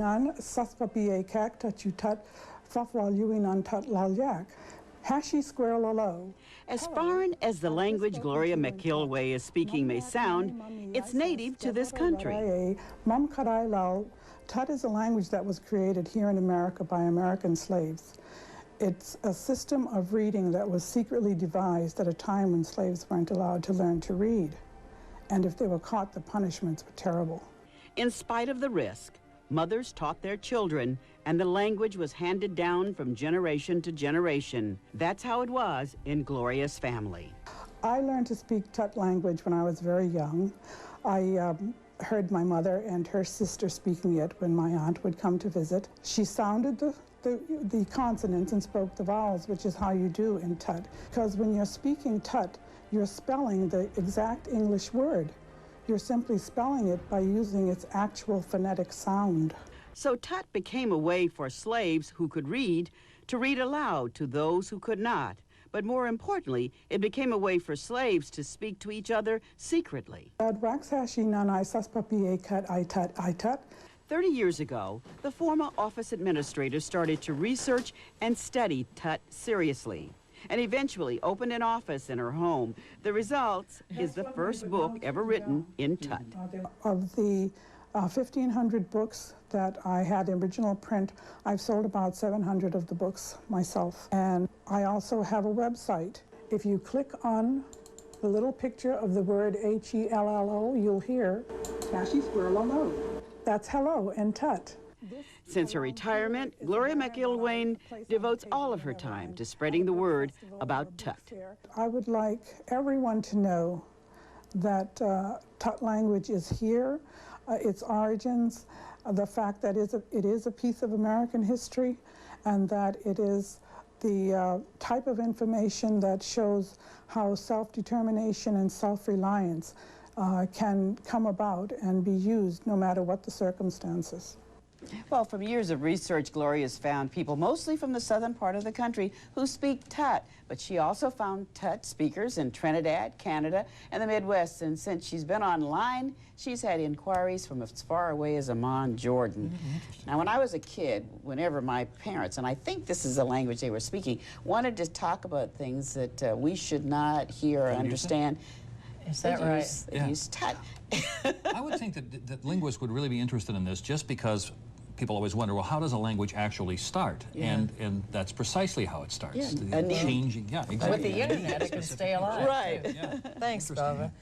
Nan saspapiye kak tatu tut fafwal yuinan tut lalyak. Hashi square lalo. As foreign as the language Gloria McIlway is speaking may sound, it's native to this country. Mum karai lal. Tut is a language that was created here in America by American slaves. It's a system of reading that was secretly devised at a time when slaves weren't allowed to learn to read. And if they were caught, the punishments were terrible. In spite of the risk, mothers taught their children, and the language was handed down from generation to generation. That's how it was in Gloria's family. I learned to speak Tut language when I was very young. I heard my mother and her sister speaking it when my aunt would come to visit. She sounded the consonants and spoke the vowels, which is how you do in Tut. Because when you're speaking Tut, you're spelling the exact English word. You're simply spelling it by using its actual phonetic sound. So Tut became a way for slaves who could read to read aloud to those who could not. But more importantly, it became a way for slaves to speak to each other secretly. 30 years ago, the former office administrator started to research and study Tut seriously, and eventually opened an office in her home. The result is the first book ever written in Tut. Of the 1,500 books that I had in original print, I've sold about 700 of the books myself. And I also have a website. If you click on the little picture of the word H-E-L-L-O, you'll hear Tashi Squirrel. That's hello in Tut. Since her retirement, Gloria McIlwain devotes all of her time to spreading the word about Tut. I would like everyone to know that Tut language is here, its origins, the fact that it is a piece of American history, and that it is the type of information that shows how self-determination and self-reliance can come about and be used no matter what the circumstances. Well, from years of research, Gloria's found people, mostly from the southern part of the country, who speak Tut. But she also found Tut speakers in Trinidad, Canada, and the Midwest. And since she's been online, she's had inquiries from as far away as Amman, Jordan. Now, when I was a kid, whenever my parents, and I think this is the language they were speaking, wanted to talk about things that we should not hear or understand, is that right? They use Tut. I would think that linguists would really be interested in this, just because people always wonder, well, how does a language actually start? Yeah. And that's precisely how it starts. Yeah. Changing, yeah, exactly. With the internet, it can stay alive. Right. Yeah. Thanks, Barbara.